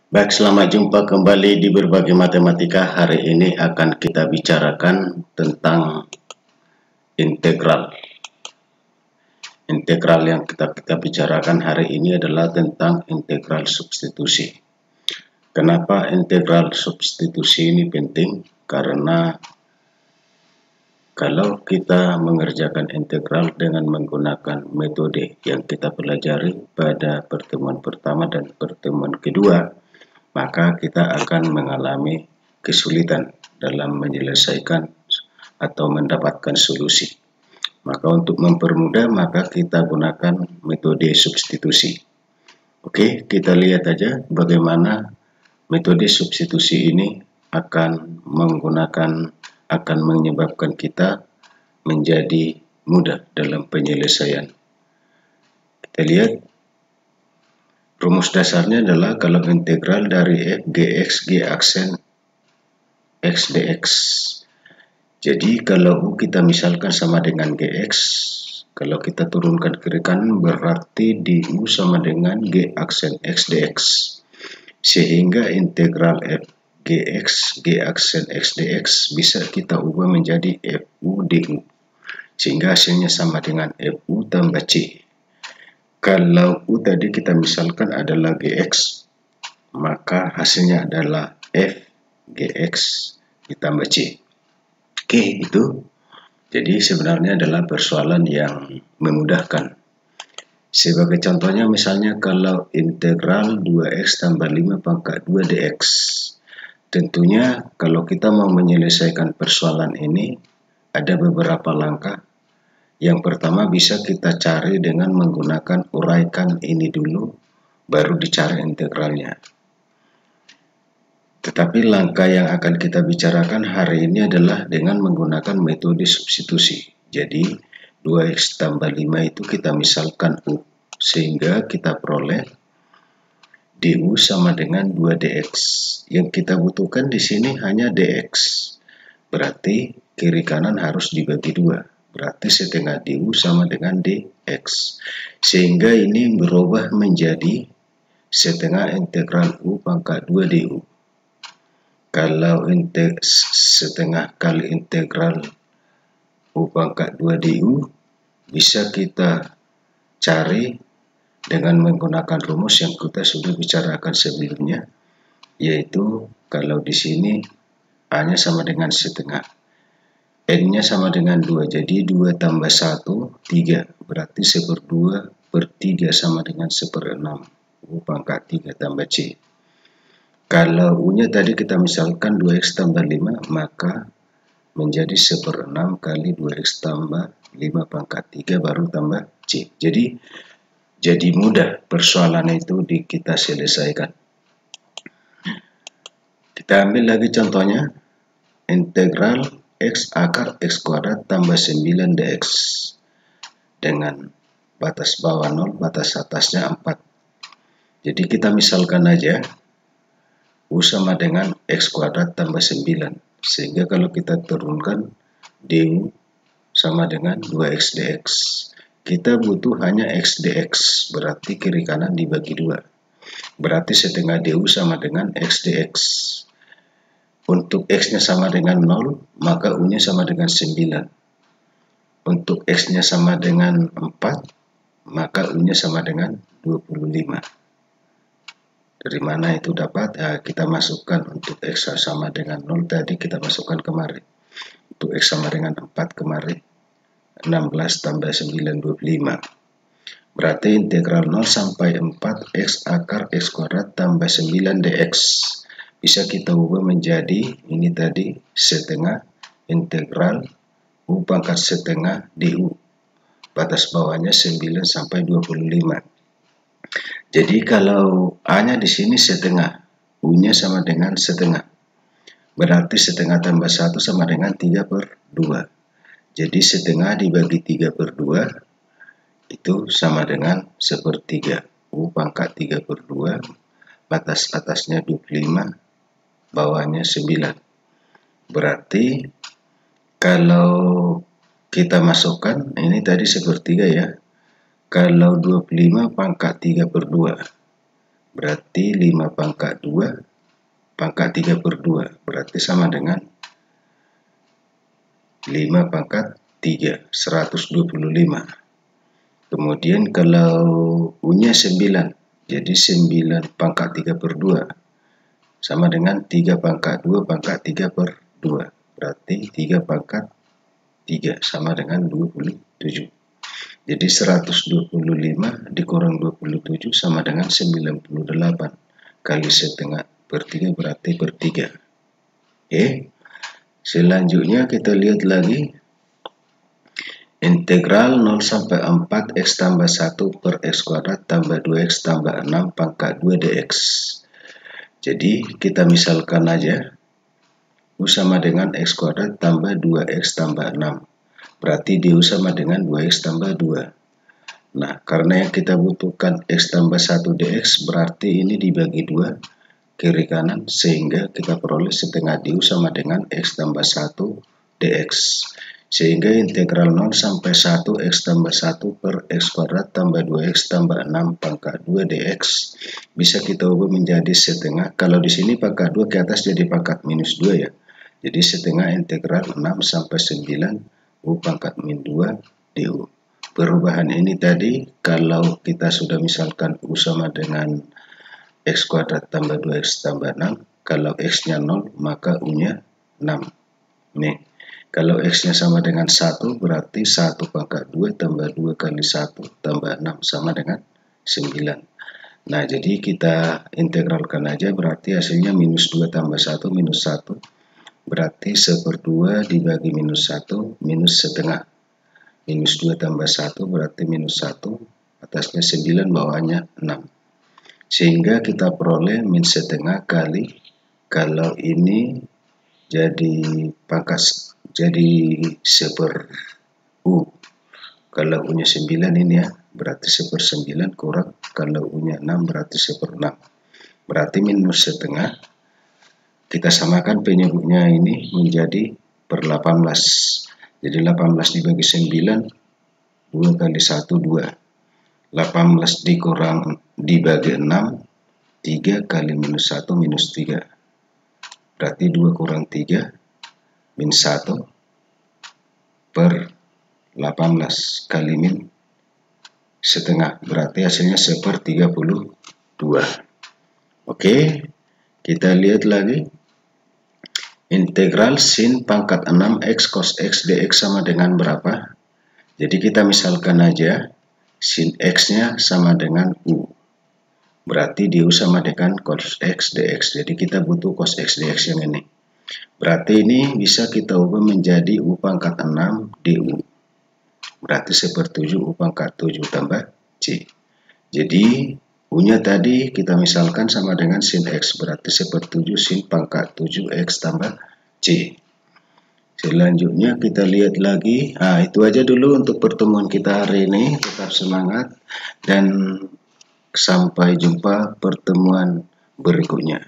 Baik, selamat jumpa kembali di Berbagi Matematika. Hari ini akan kita bicarakan tentang integral. Integral yang kita bicarakan hari ini adalah tentang integral substitusi. Kenapa integral substitusi ini penting? Karena kalau kita mengerjakan integral dengan menggunakan metode yang kita pelajari pada pertemuan pertama dan pertemuan kedua, maka kita akan mengalami kesulitan dalam menyelesaikan atau mendapatkan solusi. Maka untuk mempermudah, maka kita gunakan metode substitusi. Oke, kita lihat aja bagaimana metode substitusi ini akan menyebabkan kita menjadi mudah dalam penyelesaian. Kita lihat. Rumus dasarnya adalah kalau integral dari f gx g aksen x dx. Jadi kalau u kita misalkan sama dengan gx, kalau kita turunkan kiri kanan berarti du sama dengan g aksen x dx. Sehingga integral f gx g aksen x dx bisa kita ubah menjadi fu du. Sehingga hasilnya sama dengan fu tambah c. Kalau u tadi kita misalkan adalah gx, maka hasilnya adalah f gx ditambah c. Oke, itu. Jadi sebenarnya adalah persoalan yang memudahkan. Sebagai contohnya misalnya kalau integral 2x tambah 5 pangkat 2 dx. Tentunya kalau kita mau menyelesaikan persoalan ini ada beberapa langkah. Yang pertama bisa kita cari dengan menggunakan uraikan ini dulu, baru dicari integralnya. Tetapi langkah yang akan kita bicarakan hari ini adalah dengan menggunakan metode substitusi. Jadi 2x tambah 5 itu kita misalkan u, sehingga kita peroleh du sama dengan 2 dx. Yang kita butuhkan di sini hanya dx. Berarti kiri kanan harus dibagi 2. Berarti setengah du sama dengan dx. Sehingga ini berubah menjadi setengah integral u pangkat 2 du. Kalau setengah kali integral u pangkat 2 du bisa kita cari dengan menggunakan rumus yang kita sudah bicarakan sebelumnya, yaitu kalau di sini a-nya sama dengan setengah, n-nya sama dengan 2, jadi 2 tambah 1, 3, berarti 1/2 per 3 sama dengan 1/6, u pangkat 3 tambah c. Kalau u-nya tadi kita misalkan 2x tambah 5, maka menjadi 1/6 kali 2x tambah 5 pangkat 3 baru tambah c. Jadi mudah persoalan itu kita selesaikan. Kita ambil lagi contohnya. Integral x akar x kuadrat tambah 9 dx. Dengan batas bawah 0, batas atasnya 4. Jadi kita misalkan aja u sama dengan x kuadrat tambah 9. Sehingga kalau kita turunkan du sama dengan 2x dx. Kita butuh hanya x dx, berarti kiri kanan dibagi 2. Berarti setengah du sama dengan x dx. Untuk x-nya sama dengan 0, maka u-nya sama dengan 9. Untuk x-nya sama dengan 4, maka u-nya sama dengan 25. Dari mana itu dapat? Kita masukkan untuk x sama dengan 0 tadi kita masukkan kemari. Untuk x sama dengan 4 kemari. 16 tambah 9, 25. Berarti integral 0 sampai 4 x akar x kuadrat tambah 9 dx. Bisa kita ubah menjadi ini tadi setengah integral u pangkat setengah du. Batas bawahnya 9 sampai 25. Jadi kalau a-nya di sini setengah, u-nya sama dengan setengah. Berarti setengah tambah 1 sama dengan 3/2. Jadi setengah dibagi 3/2 itu sama dengan 1/3. U pangkat 3/2, batas atasnya 25, bawahnya 9. Berarti kalau kita masukkan, ini tadi 1/3 ya. Kalau 25 pangkat 3/2, berarti 5 pangkat 2 pangkat 3 per 2 berarti sama dengan 5 pangkat 3, 125. Kemudian kalau U-nya 9, jadi 9 pangkat 3 per 2 sama dengan 3 pangkat 2 pangkat 3 per 2. Berarti 3 pangkat 3 sama dengan 27. Jadi 125 dikurang 27 sama dengan 98 kali setengah per 3 berarti per 3. Oke. Selanjutnya kita lihat lagi integral 0 sampai 4 x tambah 1 per x kuadrat tambah 2x tambah 6 pangkat 2 dx. Jadi kita misalkan aja U sama dengan x kuadrat tambah 2x tambah 6. Berarti du sama dengan 2x tambah 2. Nah, karena yang kita butuhkan x tambah 1 dx, berarti ini dibagi 2 kiri kanan, sehingga kita peroleh setengah du sama dengan x tambah 1 dx. Sehingga integral 0 sampai 1 x tambah 1 per x kuadrat tambah 2x tambah 6 pangkat 2 dx bisa kita ubah menjadi setengah. Kalau di sini pangkat 2 ke atas jadi pangkat minus 2 ya. Jadi setengah integral 6 sampai 9 U pangkat min 2 du. Perubahan ini tadi kalau kita sudah misalkan U sama dengan x kuadrat tambah 2x tambah 6, kalau x-nya 0 maka U-nya 6. Nih, kalau x-nya sama dengan 1 berarti 1 pangkat 2 tambah 2 kali 1 tambah 6 sama dengan 9. Nah, jadi kita integralkan aja berarti hasilnya minus 2 tambah 1 minus 1. Berarti 1/2 dibagi minus 1 minus setengah. Minus 2 tambah 1 berarti minus 1. Atasnya 9 bawahnya 6. Sehingga kita peroleh min setengah kali. Kalau ini jadi pangkat jadi 1/U. Kalau U-nya 9 ini ya. Berarti 1/9 kurang. Kalau U-nya 6 berarti 1/6. Berarti minus setengah. Kita samakan penyebutnya ini menjadi per 18. Jadi 18 dibagi 9, 2 kali 1, 2. 18 dikurang dibagi 6, 3 kali minus 1, minus 3. Berarti 2 kurang 3, min 1 per 18 kali min setengah. Berarti hasilnya 1/32. Oke, kita lihat lagi. Integral sin pangkat 6 x cos x dx sama dengan berapa? Jadi kita misalkan aja sin x-nya sama dengan U. Berarti du sama dengan cos x dx. Jadi kita butuh cos x dx yang ini. Berarti ini bisa kita ubah menjadi U pangkat 6 du. Berarti 1/7 U pangkat 7 tambah C. Jadi U-nya tadi kita misalkan sama dengan sin X, berarti 1/7 sin pangkat 7X tambah C. Selanjutnya kita lihat lagi. Nah, itu aja dulu untuk pertemuan kita hari ini. Tetap semangat dan sampai jumpa pertemuan berikutnya.